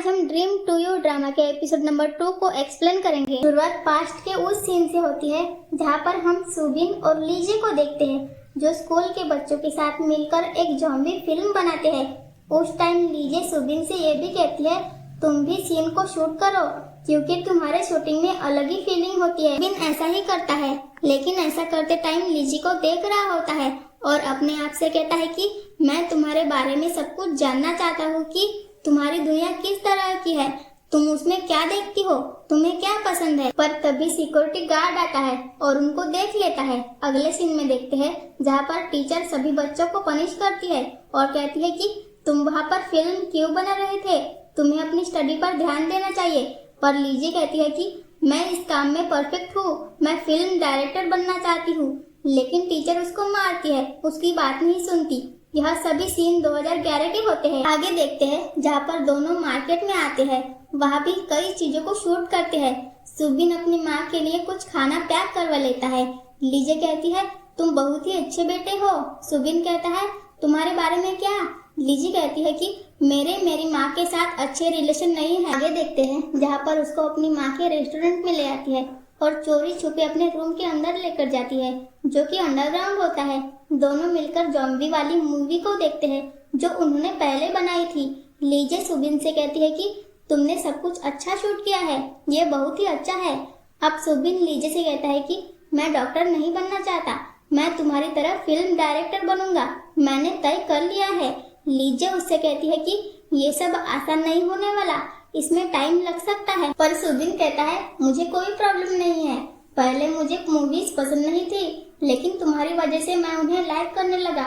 आज हम dream to you drama के एपिसोड नंबर 2 को एक्सप्लेन करेंगे। शुरुआत पास्ट के उस सीन से होती है जहाँ पर हम सुबिन और लीजे को देखते हैं जो स्कूल के बच्चों के साथ मिलकर एक ज़ॉम्बी फिल्म बनाते हैं। उस टाइम लीजे सुबिन से ये भी कहती है तुम भी सीन को शूट करो क्योंकि तुम्हारे शूटिंग में अलग ही फीलिंग होती है। सुबिन ऐसा ही करता है लेकिन ऐसा करते टाइम लीजे को देख रहा होता है और अपने आप से कहता है कि मैं तुम्हारे बारे में सब कुछ जानना चाहता हूँ कि तुम्हारी दुनिया किस तरह की है, तुम उसमें क्या देखती हो, तुम्हें क्या पसंद है। पर तभी सिक्योरिटी गार्ड आता है और उनको देख लेता है। अगले सीन में देखते हैं जहाँ पर टीचर सभी बच्चों को पनिश करती है और कहती है कि तुम वहाँ पर फिल्म क्यों बना रहे थे, तुम्हें अपनी स्टडी पर ध्यान देना चाहिए। पर लीजे कहती है कि मैं इस काम में परफेक्ट हूँ, मैं फिल्म डायरेक्टर बनना चाहती हूँ। लेकिन टीचर उसको मारती है, उसकी बात नहीं सुनती। यह सभी सीन 2011 के होते हैं। आगे देखते हैं जहाँ पर दोनों मार्केट में आते हैं, वहाँ भी कई चीजों को शूट करते हैं। सुबिन अपनी माँ के लिए कुछ खाना पैक करवा लेता है। लीजे कहती है तुम बहुत ही अच्छे बेटे हो। सुबिन कहता है तुम्हारे बारे में क्या। लीजे कहती है कि मेरी माँ के साथ अच्छे रिलेशन नहीं है। आगे देखते हैं जहाँ पर उसको अपनी माँ के रेस्टोरेंट में ले आती है और चोरी छुपे अपने रूम के अंदर लेकर जाती है जो कि अंडरग्राउंड होता है। दोनों मिलकर ज़ॉम्बी वाली मूवी को देखते हैं जो उन्होंने पहले बनाई थी। लीजे सुबिन से कहती है कि तुमने सब कुछ अच्छा शूट किया है, ये बहुत ही अच्छा है। अब सुबिन लीजे से कहता है कि मैं डॉक्टर नहीं बनना चाहता, मैं तुम्हारी तरह फिल्म डायरेक्टर बनूंगा, मैंने तय कर लिया है। लीजे उससे कहती है कि ये सब आसान नहीं होने वाला, इसमें टाइम लग सकता है। पर सुबिन कहता है मुझे कोई प्रॉब्लम नहीं है, पहले मुझे मूवीज पसंद नहीं थी लेकिन तुम्हारी वजह से मैं उन्हें लाइक करने लगा।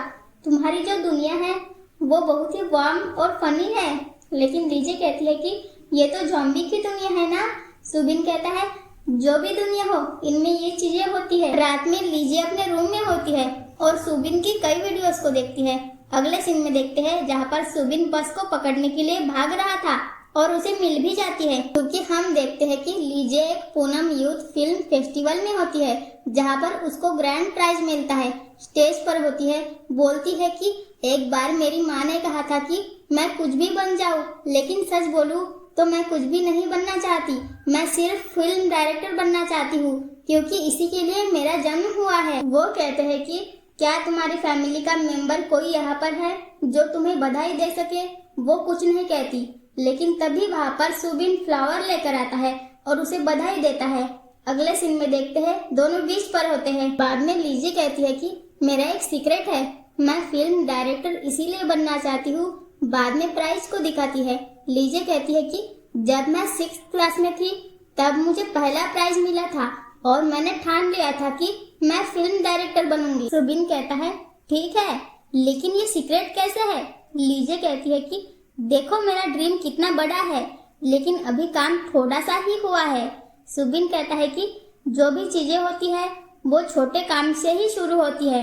तुम्हारी जो दुनिया है वो बहुत ही वार्म और फनी है। लेकिन लीजे कहती है कि ये तो ज़ॉम्बी की दुनिया है ना। सुबिन कहता है जो भी दुनिया हो इनमें ये चीजें होती है। रात में लीजे अपने रूम में होती है और सुबिन की कई वीडियोस को देखती है। अगले सीन में देखते हैं जहाँ पर सुबिन बस को पकड़ने के लिए भाग रहा था और उसे मिल भी जाती है क्योंकि हम देखते हैं कि लीजे एक पूनम यूथ फिल्म फेस्टिवल में होती है जहाँ पर उसको ग्रैंड प्राइज मिलता है। स्टेज पर होती है, बोलती है कि एक बार मेरी माँ ने कहा था कि मैं कुछ भी बन जाऊँ, लेकिन सच बोलूँ तो मैं कुछ भी नहीं बनना चाहती, मैं सिर्फ फिल्म डायरेक्टर बनना चाहती हूँ क्योंकि इसी के लिए मेरा जन्म हुआ है। वो कहते हैं कि क्या तुम्हारी फैमिली का मेंबर कोई यहाँ पर है जो तुम्हें बधाई दे सके। वो कुछ नहीं कहती लेकिन तभी वहाँ पर सुबिन फ्लावर लेकर आता है और उसे बधाई देता है। अगले सीन में देखते हैं दोनों बीच पर होते हैं। बाद में लीजे कहती है कि मेरा एक सीक्रेट है, मैं फिल्म डायरेक्टर इसीलिए बनना चाहती हूँ। बाद में प्राइज को दिखाती है। लीजे कहती है कि जब मैं 6th क्लास में थी तब मुझे पहला प्राइज मिला था और मैंने ठान लिया था कि मैं फिल्म डायरेक्टर बनूंगी। सुबिन कहता है ठीक है लेकिन ये सीक्रेट कैसे है। लीजे कहती है कि देखो मेरा ड्रीम कितना बड़ा है लेकिन अभी काम थोड़ा सा ही हुआ है। सुबिन कहता है कि जो भी चीजें होती है वो छोटे काम से ही शुरू होती है।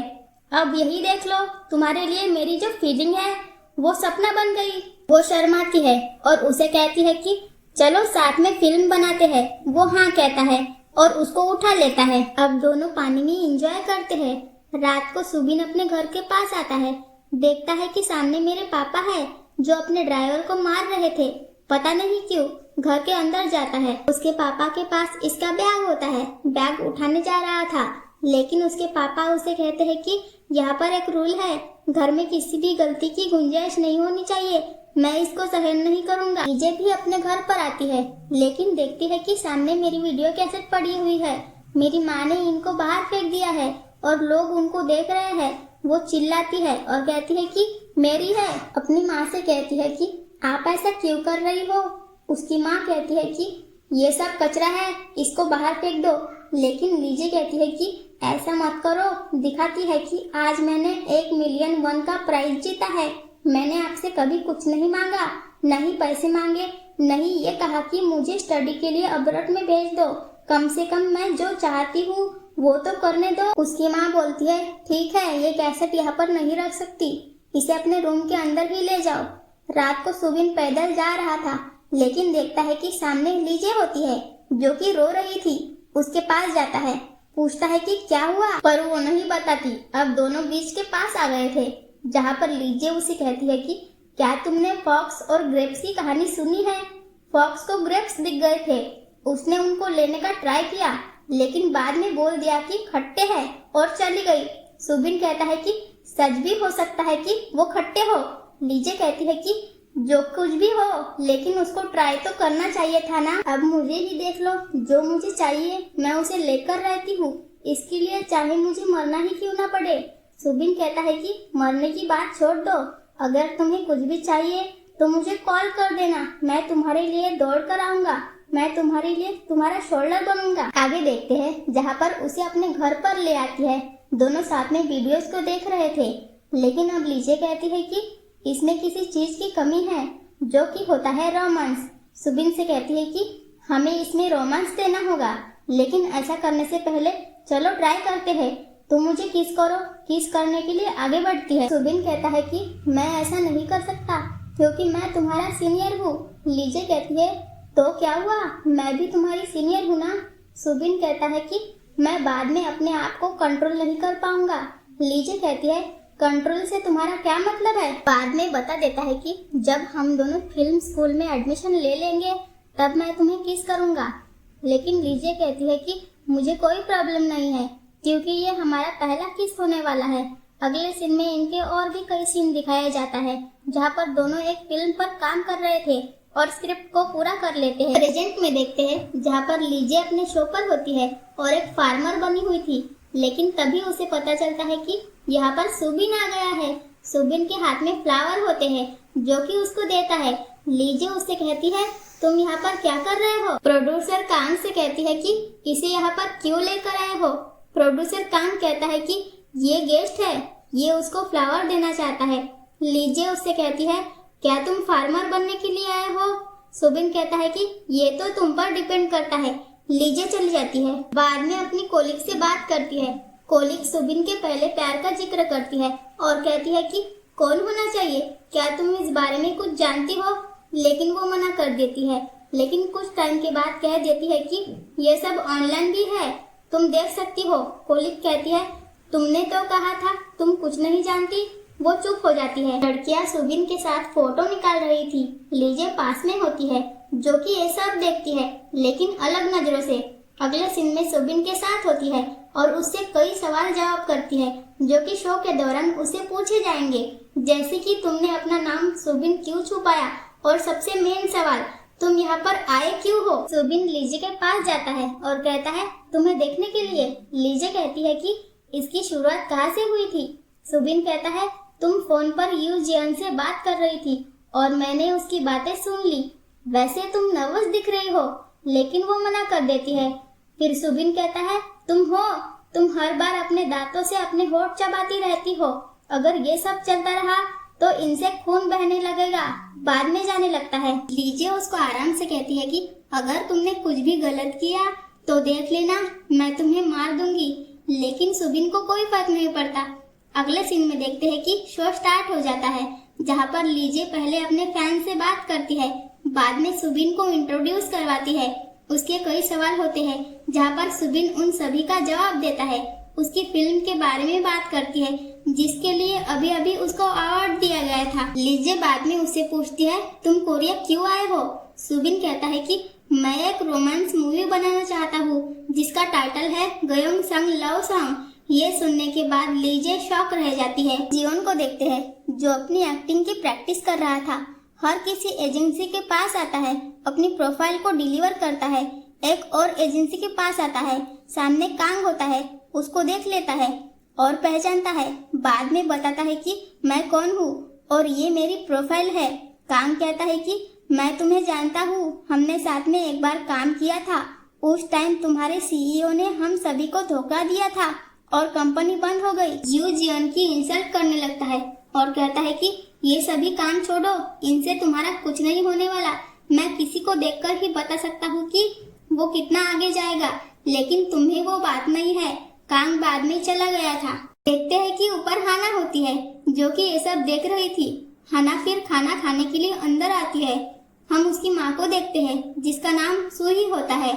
अब यही देख लो तुम्हारे लिए मेरी जो फीलिंग है वो सपना बन गई। वो शर्माती है और उसे कहती है कि चलो साथ में फिल्म बनाते हैं। वो हाँ कहता है और उसको उठा लेता है। अब दोनों पानी में एंजॉय करते हैं। रात को सुबिन अपने घर के पास आता है, देखता है कि सामने मेरे पापा है जो अपने ड्राइवर को मार रहे थे। पता नहीं क्यों घर के अंदर जाता है। उसके पापा के पास इसका बैग होता है, बैग उठाने जा रहा था लेकिन उसके पापा उसे कहते हैं कि यहाँ पर एक रूल है, घर में किसी भी गलती की गुंजाइश नहीं होनी चाहिए, मैं इसको सहन नहीं करूँगा। लीजे भी अपने घर पर आती है लेकिन देखती है कि सामने मेरी वीडियो कैसेट पड़ी हुई है। मेरी माँ ने इनको बाहर फेंक दिया है और लोग उनको देख रहे हैं। वो चिल्लाती है और कहती है कि मेरी है। अपनी माँ से कहती है कि आप ऐसा क्यों कर रही हो। उसकी माँ कहती है कि ये सब कचरा है, इसको बाहर फेंक दो। लेकिन लीजे कहती है कि ऐसा मत करो। दिखाती है कि आज मैंने 1 मिलियन वन का प्राइज जीता है। मैंने आपसे कभी कुछ नहीं मांगा, नहीं पैसे मांगे, नहीं ये कहा कि मुझे स्टडी के लिए अब्रॉड में भेज दो। कम से कम मैं जो चाहती हूँ वो तो करने दो। उसकी माँ बोलती है ठीक है ये कैसेट यहाँ पर नहीं रख सकती, इसे अपने रूम के अंदर ही ले जाओ। रात को सुबिन पैदल जा रहा था लेकिन देखता है कि सामने लीजे होती है जो कि रो रही थी। उसके पास जाता है, पूछता है कि क्या हुआ, पर वो नहीं बताती। अब दोनों बीच के पास आ गए थे जहाँ पर लीजे उसे कहती है कि क्या तुमने फॉक्स और ग्रेप्स की कहानी सुनी है। फॉक्स को ग्रेप्स दिख गए थे। उसने उनको लेने का ट्राई किया, लेकिन बाद में बोल दिया कि खट्टे हैं और चली गई। सुबिन कहता है कि सच भी हो सकता है कि वो खट्टे हो। लीजे कहती है कि जो कुछ भी हो, लेकिन उसको ट्राई तो करना चाहिए था ना। अब मुझे ही देख लो, जो मुझे चाहिए मैं उसे लेकर रहती हूँ, इसके लिए चाहे मुझे मरना ही क्यों ना पड़े। सुबिन कहता है कि मरने की बात छोड़ दो, अगर तुम्हें कुछ भी चाहिए तो मुझे कॉल कर देना, मैं तुम्हारे लिए दौड़ कर आऊंगा, मैं तुम्हारे लिए तुम्हारा शोल्डर बनूंगा। आगे देखते हैं जहाँ पर उसे अपने घर पर ले आती है। दोनों साथ में वीडियोस को देख रहे थे, लेकिन अब लीजे कहती है कि इसमें किसी चीज की कमी है, जो कि होता है रोमांस। सुबिन से कहती है कि हमें इसमें रोमांस देना होगा, लेकिन ऐसा करने से पहले चलो ट्राई करते हैं, तुम मुझे किस करो। किस करने के लिए आगे बढ़ती है। सुबिन कहता है कि मैं ऐसा नहीं कर सकता क्योंकि मैं तुम्हारा सीनियर हूँ। लीजे कहती है तो क्या हुआ, मैं भी तुम्हारी सीनियर हूँ ना। सुबिन कहता है कि मैं बाद में अपने आप को कंट्रोल नहीं कर पाऊंगा। लीजे कहती है कंट्रोल से तुम्हारा क्या मतलब है। बाद में बता देता है कि जब हम दोनों फिल्म स्कूल में एडमिशन ले लेंगे तब मैं तुम्हें किस करूंगा। लेकिन लीजे कहती है कि मुझे कोई प्रॉब्लम नहीं है क्योंकि ये हमारा पहला किस होने वाला है। अगले सीन में इनके और भी कई सीन दिखाया जाता है जहाँ पर दोनों एक फिल्म पर काम कर रहे थे और स्क्रिप्ट को पूरा कर लेते हैं। प्रेजेंट में देखते हैं जहाँ पर लीजे अपने शो पर होती है और एक फार्मर बनी हुई थी, लेकिन तभी उसे पता चलता है कि यहाँ पर सुबिन आ गया है। सुबिन के हाथ में फ्लावर होते हैं जो कि उसको देता है। लीजे उससे कहती है तुम यहाँ पर क्या कर रहे हो। प्रोड्यूसर कांग से कहती है कि इसे यहाँ पर क्यों लेकर आए हो। प्रोड्यूसर कांग कहता है कि ये गेस्ट है, ये उसको फ्लावर देना चाहता है। लीजे उससे कहती है क्या तुम फार्मर बनने के लिए आए हो। सुबिन कहता है कि ये तो तुम पर डिपेंड करता है। लीजे चली जाती है। बाद में अपनी कोलिग से बात करती है। कोलिग सुबिन के पहले प्यार का जिक्र करती है और कहती है कि कौन होना चाहिए, क्या तुम इस बारे में कुछ जानती हो। लेकिन वो मना कर देती है, लेकिन कुछ टाइम के बाद कह देती है कि ये सब ऑनलाइन भी है, तुम देख सकती हो। कोलिग कहती है तुमने तो कहा था तुम कुछ नहीं जानती। वो चुप हो जाती है। लड़कियां सुबिन के साथ फोटो निकाल रही थी। लीजे पास में होती है जो कि ये सब देखती है, लेकिन अलग नजरों से। अगले सीन में सुबिन के साथ होती है और उससे कई सवाल जवाब करती है जो कि शो के दौरान उसे पूछे जाएंगे, जैसे कि तुमने अपना नाम सुबिन क्यों छुपाया, और सबसे मेन सवाल तुम यहाँ पर आए क्यों हो। सुबिन लीजे के पास जाता है और कहता है तुम्हें देखने के लिए। लीजे कहती है कि इसकी शुरुआत कहाँ से हुई थी। सुबिन कहता है तुम फोन पर यू जियन से बात कर रही थी और मैंने उसकी बातें सुन ली। वैसे तुम नर्वस दिख रही हो, लेकिन वो मना कर देती है। फिर सुबिन कहता है तुम हर बार अपने दांतों से अपने होठ चबाती रहती हो। अगर ये सब चलता रहा तो इनसे खून बहने लगेगा, बाद में जाने लगता है। लीजे उसको आराम से कहती है कि अगर तुमने कुछ भी गलत किया तो देख लेना, मैं तुम्हें मार दूंगी। लेकिन सुबिन को कोई फर्क नहीं पड़ता। अगले सीन में देखते हैं कि शो स्टार्ट हो जाता है, जहाँ पर लीजे पहले अपने फैन से बात करती है, बाद में सुबिन को इंट्रोड्यूस करवाती है। उसके कई सवाल होते हैं जहाँ पर सुबिन उन सभी का जवाब देता है। उसकी फिल्म के बारे में बात करती है जिसके लिए अभी अभी उसको अवार्ड दिया गया था। लीजे बाद में उससे पूछती है तुम कोरिया क्यों आए हो। सुबिन कहता है कि मैं एक रोमांस मूवी बनाना चाहता हूँ जिसका टाइटल है गयोंग संग लव सॉन्ग। ये सुनने के बाद लीजे शॉक रह जाती है। जियोन को देखते हैं जो अपनी एक्टिंग की प्रैक्टिस कर रहा था। हर किसी एजेंसी के पास आता है, अपनी प्रोफाइल को डिलीवर करता है। एक और एजेंसी के पास आता है, सामने कांग होता है, उसको देख लेता है और पहचानता है। बाद में बताता है कि मैं कौन हूँ और ये मेरी प्रोफाइल है। कांग कहता है कि मैं तुम्हें जानता हूँ, हमने साथ में एक बार काम किया था। उस टाइम तुम्हारे सीईओ ने हम सभी को धोखा दिया था और कंपनी बंद हो गई। यू जियन की इंसल्ट करने लगता है और कहता है कि ये सभी काम छोड़ो, इनसे तुम्हारा कुछ नहीं होने वाला। मैं किसी को देखकर ही बता सकता हूँ कि वो कितना आगे जाएगा, लेकिन तुम्हें वो बात नहीं है। कांग बाद में चला गया था। देखते हैं कि ऊपर हाना होती है जो कि ये सब देख रही थी। हाना फिर खाना खाने के लिए अंदर आती है। हम उसकी माँ को देखते हैं जिसका नाम सूही होता है।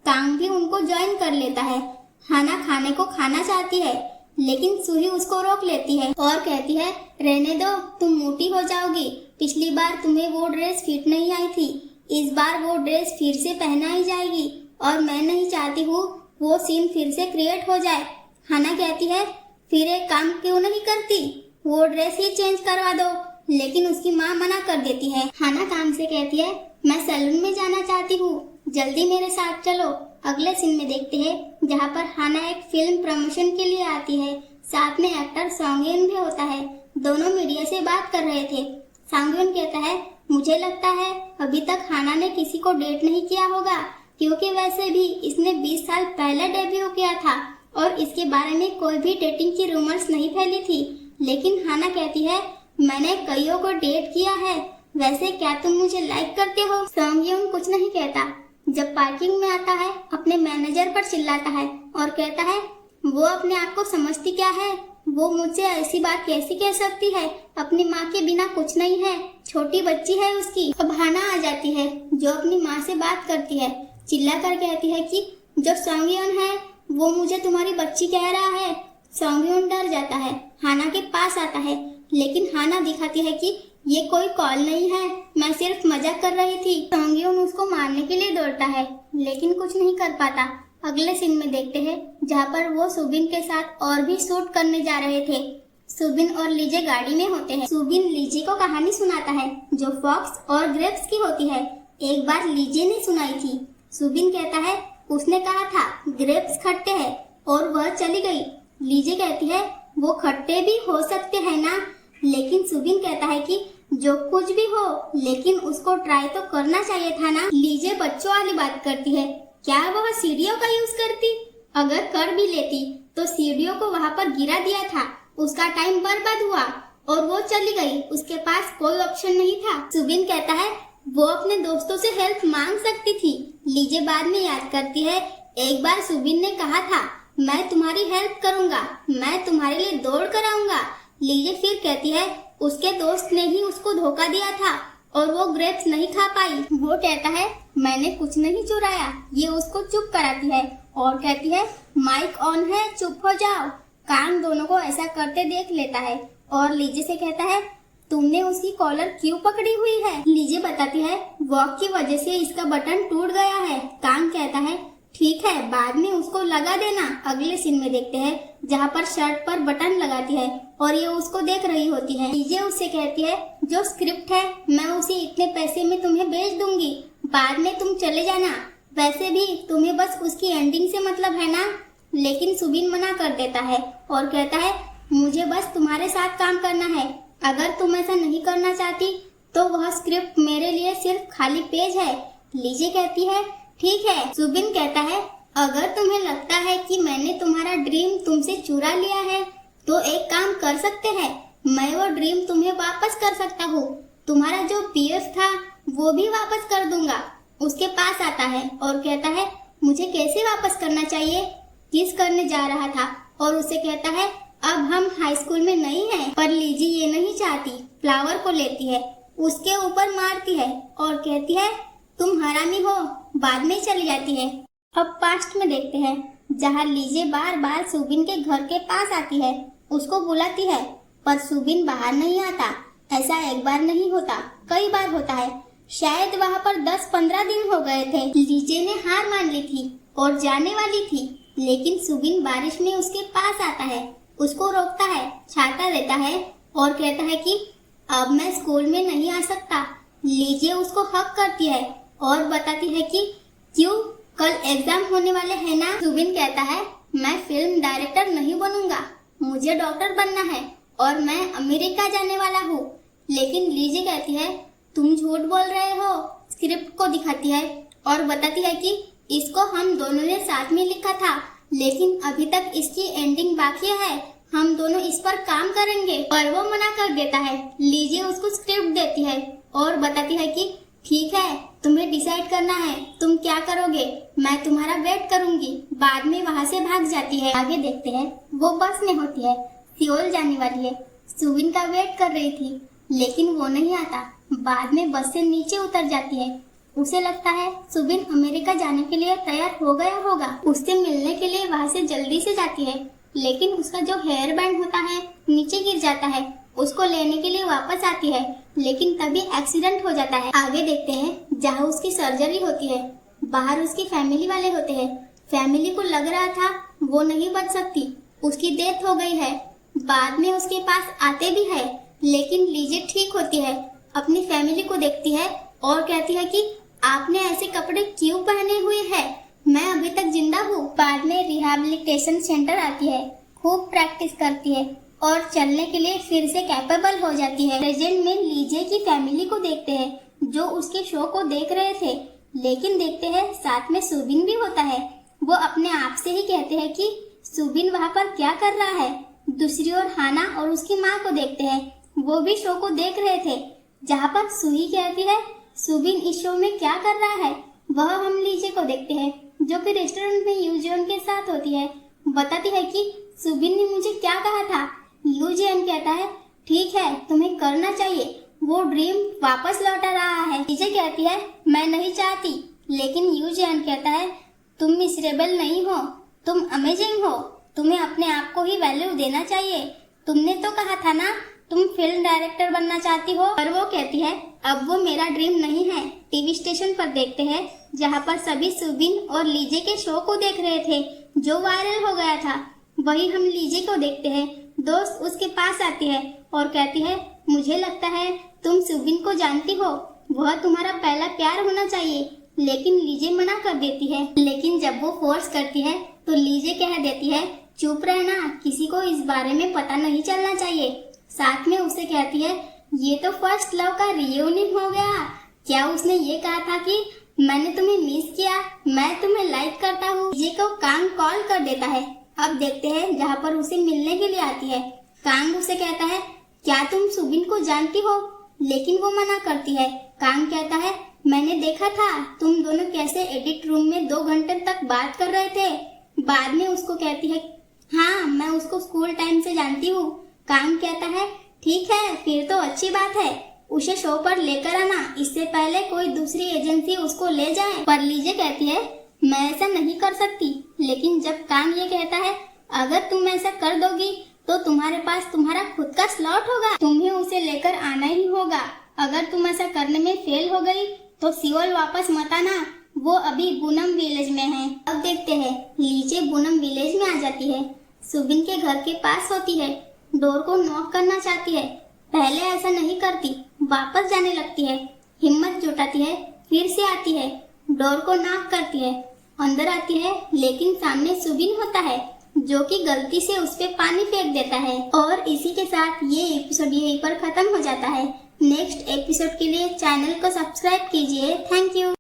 कांग भी उनको ज्वाइन कर लेता है। हाना खाने को खाना चाहती है, लेकिन सूही उसको रोक लेती है और कहती है रहने दो, तुम मोटी हो जाओगी। पिछली बार तुम्हें वो ड्रेस फिट नहीं आई थी, इस बार वो ड्रेस फिर से पहनाई जाएगी और मैं नहीं चाहती हूँ वो सीन फिर से क्रिएट हो जाए। हाना कहती है, फिर एक काम क्यों नहीं करती, वो ड्रेस ही चेंज करवा दो। लेकिन उसकी माँ मना कर देती है। हाना काम से कहती है, मैं सैलून में जाना चाहती हूँ, जल्दी मेरे साथ चलो। अगले सीन में देखते हैं जहाँ पर हाना एक फिल्म प्रमोशन के लिए आती है। साथ में एक्टर सॉन्गयन भी होता है। दोनों मीडिया से बात कर रहे थे। सॉन्गयन कहता है, मुझे लगता है अभी तक हाना ने किसी को डेट नहीं किया होगा, क्योंकि वैसे भी इसने 20 साल पहले डेब्यू किया था और इसके बारे में कोई भी डेटिंग की रूमर्स नहीं फैली थी। लेकिन हाना कहती है, मैंने कईयों को डेट किया है, वैसे क्या तुम मुझे लाइक करते हो? सॉन्गयन कुछ नहीं कहता। जब पार्किंग में आता है अपने मैनेजर पर चिल्लाता है और कहता है, वो अपने आप को समझती क्या है, वो मुझसे ऐसी बात कैसी कह सकती है, अपनी माँ के बिना कुछ नहीं है, छोटी बच्ची है उसकी। अब हाना आ जाती है जो अपनी माँ से बात करती है। चिल्ला कर कहती है कि जो सॉन्गयन है वो मुझे तुम्हारी बच्ची कह रहा है। सॉन्गयन डर जाता है, हाना के पास आता है, लेकिन हाना दिखाती है कि ये कोई कॉल नहीं है, मैं सिर्फ मजाक कर रही थी। सॉन्गयन उसको मारने के लिए दौड़ता है, लेकिन कुछ नहीं कर पाता। अगले सीन में देखते हैं जहाँ पर वो सुबिन के साथ और भी शूट करने जा रहे थे। सुबिन और लीजे गाड़ी में होते हैं। सुबिन लीजे को कहानी सुनाता है जो फॉक्स और ग्रेप्स की होती है। एक बार लीजे ने सुनाई थी। सुबिन कहता है, उसने कहा था ग्रेप्स खट्टे हैं और वह चली गई। लीजे कहती है, वो खट्टे भी हो सकते हैं ना, लेकिन सुबिन कहता है कि जो कुछ भी हो, लेकिन उसको ट्राई तो करना चाहिए था ना। लीजे बच्चों वाली बात करती है, क्या वह सीढ़ियों का यूज करती? अगर कर भी लेती तो सीढ़ियों को वहाँ पर गिरा दिया था, उसका टाइम बर्बाद हुआ और वो चली गई, उसके पास कोई ऑप्शन नहीं था। सुबिन कहता है, वो अपने दोस्तों से हेल्प मांग सकती थी। लीजे बाद में याद करती है, एक बार सुबिन ने कहा था, मैं तुम्हारी हेल्प करूंगा, मैं तुम्हारे लिए दौड़ कर आऊंगा। लीजे फिर कहती है, उसके दोस्त ने ही उसको धोखा दिया था और वो ग्रेप्स नहीं खा पाई। वो कहता है, मैंने कुछ नहीं चुराया। ये उसको चुप कराती है और कहती है, माइक ऑन है, चुप हो जाओ। कान दोनों को ऐसा करते देख लेता है और लीजे से कहता है, तुमने उसकी कॉलर क्यों पकड़ी हुई है? लीजे बताती है, वॉक की वजह से इसका बटन टूट गया है। कान कहता है, ठीक है, बाद में उसको लगा देना। अगले सीन में देखते हैं जहाँ पर शर्ट पर बटन लगाती है और ये उसको देख रही होती है। लीजे उससे कहती है, जो स्क्रिप्ट है मैं उसे इतने पैसे में तुम्हें बेच दूंगी, बाद में तुम चले जाना। वैसे भी तुम्हें बस उसकी एंडिंग से मतलब है ना। लेकिन सुबिन मना कर देता है और कहता है, मुझे बस तुम्हारे साथ काम करना है, अगर तुम ऐसा नहीं करना चाहती तो वह स्क्रिप्ट मेरे लिए सिर्फ खाली पेज है। लीजे कहती है, ठीक है। सुबिन कहता है, अगर तुम्हें लगता है कि मैंने तुम्हारा ड्रीम तुमसे चुरा लिया है तो एक काम कर सकते हैं, मैं वो ड्रीम तुम्हें वापस कर सकता हूँ। तुम्हारा जो पीएफ था वो भी वापस कर दूंगा। उसके पास आता है और कहता है, मुझे कैसे वापस करना चाहिए? किस करने जा रहा था और उसे कहता है, अब हम हाई स्कूल में नहीं हैं। पर लीजी ये नहीं चाहती, फ्लावर को लेती है, उसके ऊपर मारती है और कहती है, तुम हरामी हो। बाद में चली जाती है। अब पास्ट में देखते हैं जहाँ लीजे बार बार सुबिन के घर के पास आती है, उसको बुलाती है, पर सुबिन बाहर नहीं आता। ऐसा एक बार नहीं होता, कई बार होता है। शायद वहाँ पर 10-15 दिन हो गए थे। लीजे ने हार मान ली थी और जाने वाली थी, लेकिन सुबिन बारिश में उसके पास आता है, उसको रोकता है, छाता देता है और कहता है कि अब मैं स्कूल में नहीं आ सकता। लीजे उसको हक करती है और बताती है कि क्यों, कल एग्जाम होने वाले हैं ना। सुबिन कहता है, मैं फिल्म डायरेक्टर नहीं बनूंगा, मुझे डॉक्टर बनना है और मैं अमेरिका जाने वाला हूँ। लेकिन लीजे कहती है, तुम झूठ बोल रहे हो। स्क्रिप्ट को दिखाती है और बताती है कि इसको हम दोनों ने साथ में लिखा था, लेकिन अभी तक इसकी एंडिंग बाकी है, हम दोनों इस पर काम करेंगे। और वो मना कर देता है। लीजे उसको स्क्रिप्ट देती है और बताती है कि ठीक है, तुम्हें डिसाइड करना है, तुम क्या करोगे, मैं तुम्हारा वेट करूंगी। बाद में वहाँ से भाग जाती है। आगे देखते हैं, वो बस में होती है, सियोल जाने वाली है। सुबिन का वेट कर रही थी, लेकिन वो नहीं आता। बाद में बस से नीचे उतर जाती है। उसे लगता है सुबिन अमेरिका जाने के लिए तैयार हो गया होगा। उससे मिलने के लिए वहाँ से जल्दी से जाती है, लेकिन उसका जो हेयर बैंड होता है नीचे गिर जाता है उसको लेने के लिए वापस आती है, लेकिन तभी एक्सीडेंट हो जाता है। आगे देखते हैं जहाँ उसकी सर्जरी होती है। बाहर उसकी फैमिली वाले होते हैं। फैमिली को लग रहा था वो नहीं बच सकती, उसकी डेथ हो गई है। बाद में उसके पास आते भी है, लेकिन लीजे ठीक होती है, अपनी फैमिली को देखती है और कहती है कि आपने ऐसे कपड़े क्यों पहने हुए हैं, मैं अभी तक जिंदा हूँ। बाद में रिहैबिलिटेशन सेंटर आती है, खूब प्रैक्टिस करती है और चलने के लिए फिर से कैपेबल हो जाती है। प्रेजेंट में लीजे की फैमिली को देखते हैं जो उसके शो को देख रहे थे, लेकिन देखते हैं साथ में सुबिन भी होता है। वो अपने आप से ही कहते हैं कि सुबिन वहाँ पर क्या कर रहा है। दूसरी ओर हाना और उसकी माँ को देखते हैं, वो भी शो को देख रहे थे, जहाँ पर सुही कहती है सुबिन इस शो में क्या कर रहा है। वह हम लीजे को देखते हैं जो कि रेस्टोरेंट में यूजियन के साथ होती है। बताती है कि सुबिन ने मुझे क्या कहा था। यूजियन कहता है ठीक है तुम्हें करना चाहिए, वो ड्रीम वापस लौटा रहा है। लीजे कहती है मैं नहीं चाहती, लेकिन यूजियन कहता है तुम मिसरेबल नहीं हो, तुम अमेजिंग हो, तुम्हें अपने आप को ही वैल्यू देना चाहिए। तुमने तो कहा था ना तुम फिल्म डायरेक्टर बनना चाहती हो। पर वो कहती है अब वो मेरा ड्रीम नहीं है। टीवी स्टेशन पर देखते हैं जहाँ पर सभी सुबिन और लीजे के शो को देख रहे थे जो वायरल हो गया था। वही हम लीजे को देखते हैं, दोस्त उसके पास आती है और कहती है मुझे लगता है तुम सुबिन को जानती हो, वह तुम्हारा पहला प्यार होना चाहिए। लेकिन लीजे मना कर देती है, लेकिन जब वो फोर्स करती है तो लीजे कह देती है चुप रहना, किसी को इस बारे में पता नहीं चलना चाहिए। साथ में उसे कहती है ये तो फर्स्ट लव का रियूनियन हो गया। क्या उसने ये कहा था कि मैंने तुम्हें मिस किया, मैं तुम्हें लाइक करता हूँ। लीजे को कांग कॉल कर देता है। अब देखते हैं जहाँ पर उसे मिलने के लिए आती है। कांग उसे कहता है क्या तुम सुबिन को जानती हो, लेकिन वो मना करती है। कांग कहता है मैंने देखा था तुम दोनों कैसे एडिट रूम में 2 घंटे तक बात कर रहे थे। बाद में उसको कहती है हाँ मैं उसको स्कूल टाइम से जानती हूँ। कांग कहता है ठीक है फिर तो अच्छी बात है, उसे शो पर लेकर आना, इससे पहले कोई दूसरी एजेंसी उसको ले जाए। पर लीजे कहती है मैं ऐसा नहीं कर सकती। लेकिन जब कांग ये कहता है अगर तुम ऐसा कर दोगी तो तुम्हारे पास तुम्हारा खुद का स्लॉट होगा, तुम्हें उसे लेकर आना ही होगा। अगर तुम ऐसा करने में फेल हो गई तो सियोल वापस मत आना, वो अभी बुनम विलेज में है। अब देखते हैं लीजे बुनम विलेज में आ जाती है, सुबिन के घर के पास होती है, डोर को नॉक करना चाहती है। पहले ऐसा नहीं करती, वापस जाने लगती है, हिम्मत जुटाती है, फिर से आती है, डोर को नॉक करती है, अंदर आती है, लेकिन सामने सुबिन होता है जो कि गलती से उस पे पानी फेंक देता है। और इसी के साथ ये एपिसोड यहीं पर खत्म हो जाता है। नेक्स्ट एपिसोड के लिए चैनल को सब्सक्राइब कीजिए। Thank you.